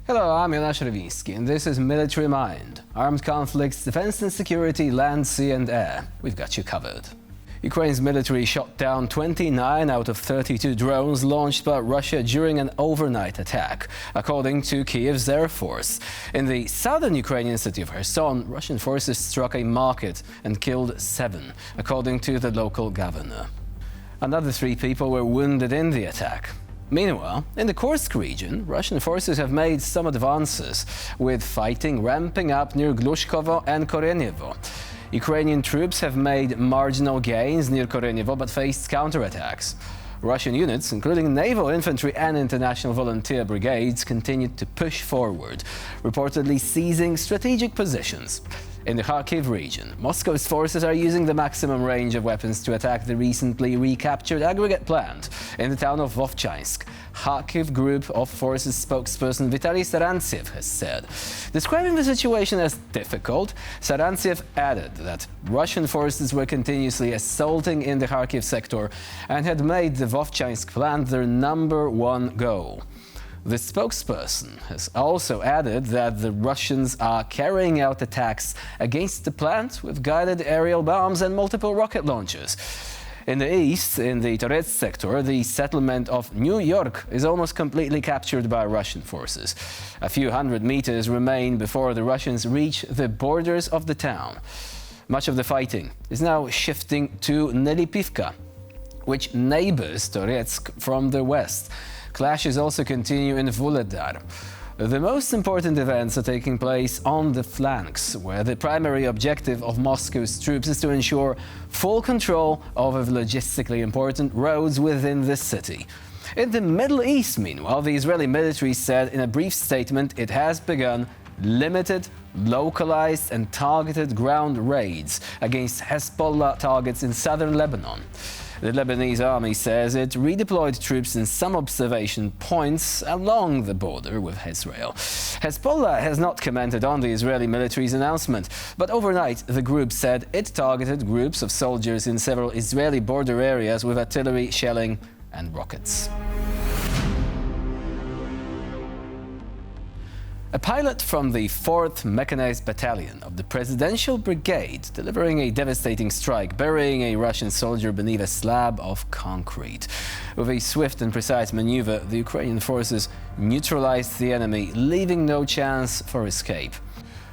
Hello, I'm Jonasz Rewiński, and this is Military Mind. Armed conflicts, defense and security, land, sea and air. We've got you covered. Ukraine's military shot down 29 out of 32 drones launched by Russia during an overnight attack, according to Kyiv's Air Force. In the southern Ukrainian city of Kherson, Russian forces struck a market and killed 7, according to the local governor. Another 3 people were wounded in the attack. Meanwhile, in the Kursk region, Russian forces have made some advances, with fighting ramping up near Glushkovo and Korenevo. Ukrainian troops have made marginal gains near Korenevo but faced counterattacks. Russian units, including naval infantry and international volunteer brigades, continued to push forward, reportedly seizing strategic positions. In the Kharkiv region, Moscow's forces are using the maximum range of weapons to attack the recently recaptured aggregate plant in the town of Vovchansk. Kharkiv Group of Forces spokesperson Vitaly Sarantsev has said. Describing the situation as difficult, Sarantsev added that Russian forces were continuously assaulting in the Kharkiv sector and had made the Vovchansk plant their #1 goal. The spokesperson has also added that the Russians are carrying out attacks against the plant with guided aerial bombs and multiple rocket launchers. In the east, in the Torets sector, the settlement of New York is almost completely captured by Russian forces. A few hundred meters remain before the Russians reach the borders of the town. Much of the fighting is now shifting to Nelipivka, which neighbors Toretsk from the west. Clashes also continue in Vuhledar. The most important events are taking place on the flanks, where the primary objective of Moscow's troops is to ensure full control over the logistically important roads within the city. In the Middle East, meanwhile, the Israeli military said in a brief statement it has begun limited, localized and targeted ground raids against Hezbollah targets in southern Lebanon. The Lebanese army says it redeployed troops in some observation points along the border with Israel. Hezbollah has not commented on the Israeli military's announcement, but overnight the group said it targeted groups of soldiers in several Israeli border areas with artillery, shelling and rockets. A pilot from the 4th Mechanized Battalion of the Presidential Brigade delivering a devastating strike, burying a Russian soldier beneath a slab of concrete. With a swift and precise maneuver, the Ukrainian forces neutralized the enemy, leaving no chance for escape.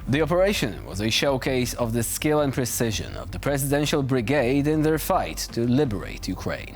The operation was a showcase of the skill and precision of the Presidential Brigade in their fight to liberate Ukraine.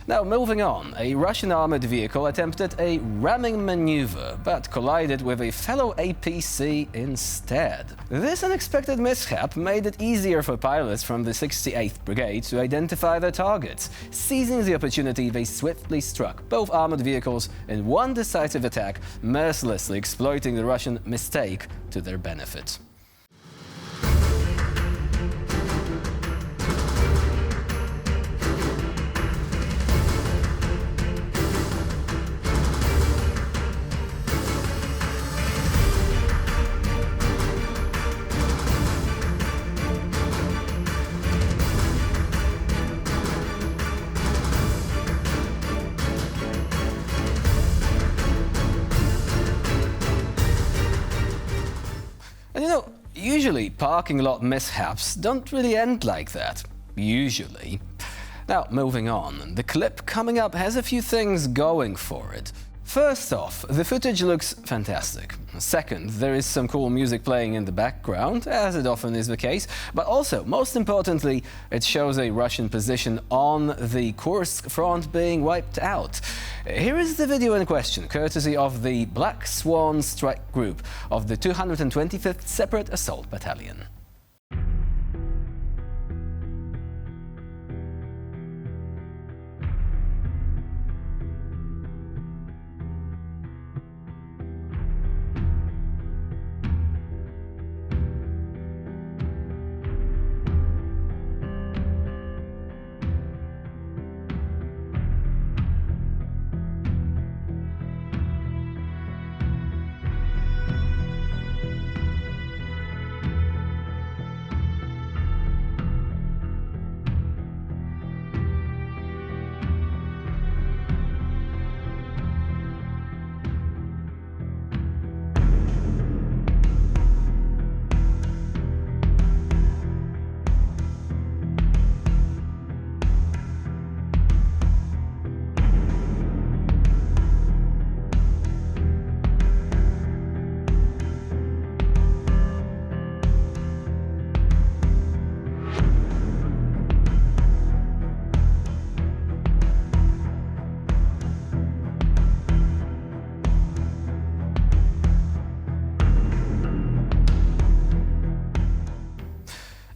Now, moving on, a Russian armored vehicle attempted a ramming maneuver, but collided with a fellow APC instead. This unexpected mishap made it easier for pilots from the 68th Brigade to identify their targets. Seizing the opportunity, they swiftly struck both armored vehicles in one decisive attack, mercilessly exploiting the Russian mistake to their benefit. And you know, usually parking lot mishaps don't really end like that. Usually. Now, moving on, the clip coming up has a few things going for it. First off, the footage looks fantastic. Second, there is some cool music playing in the background, as it often is the case, but also, most importantly, it shows a Russian position on the Kursk front being wiped out. Here is the video in question, courtesy of the Black Swan strike group of the 225th Separate Assault Battalion.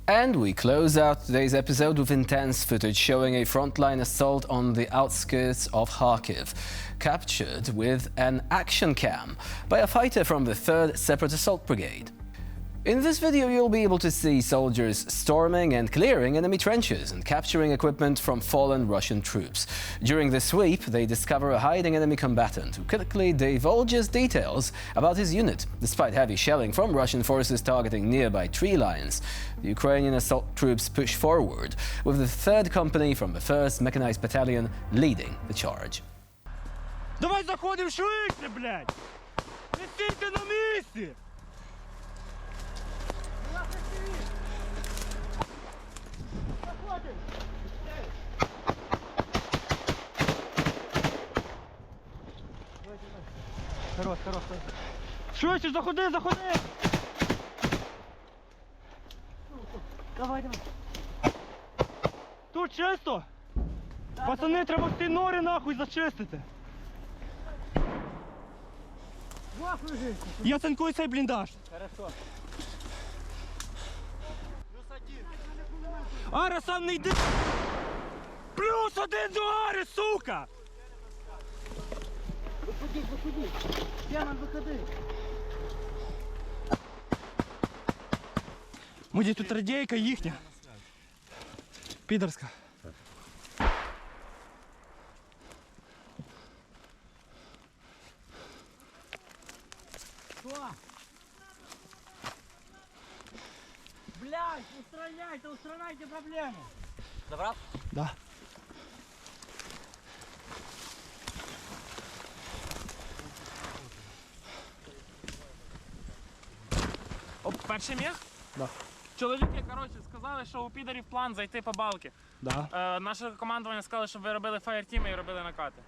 And we close out today's episode with intense footage showing a frontline assault on the outskirts of Kharkiv, captured with an action cam by a fighter from the 3rd Separate Assault Brigade. In this video, you'll be able to see soldiers storming and clearing enemy trenches and capturing equipment from fallen Russian troops. During the sweep, they discover a hiding enemy combatant who quickly divulges details about his unit. Despite heavy shelling from Russian forces targeting nearby tree lines, the Ukrainian assault troops push forward, with the 3rd company from the 1st Mechanized Battalion leading the charge. Давай заходим швидше, блядь! Не стійте на місці! Хорош. Швидше, заходи! Давай. Тут чисто? Пацани, треба всі нори нахуй зачистити. Я цинкую цей бліндаж. Хорошо. Ара, сам не йди! +1 до Ари, сука! Виходи! Демон, виходи! Муді, тут радійка їхня. Підерська. Що? Блядь, устраняйте проблему. Добра? Да. Перший міг? Да. Чоловіки, коротше, сказали, що у підарів план зайти по балки. Да. Наше командування сказало, щоб ви робили фаєртіми і робили накати.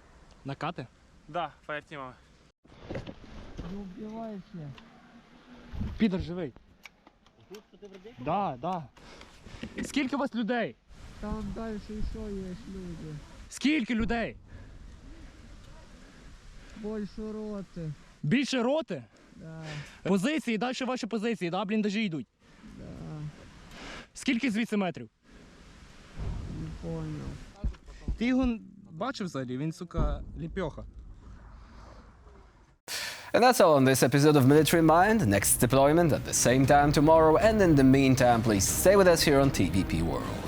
Накати? Так, да, фаєртімами. Не вбивайся. Підар живий. Да. Скільки у вас людей? Там далі ще є люди. Скільки людей? Більше роти. Більше роти? Да. Позиції, далі ваші позиції, да, бліндажі йдуть. Да. Скільки звідси метрів? Не понял. Ти його бачив взагалі? Він, сука, ліпьоха. And that's all on this episode of Military Mind. Next deployment at the same time tomorrow, and in the meantime, please stay with us here on TVP World.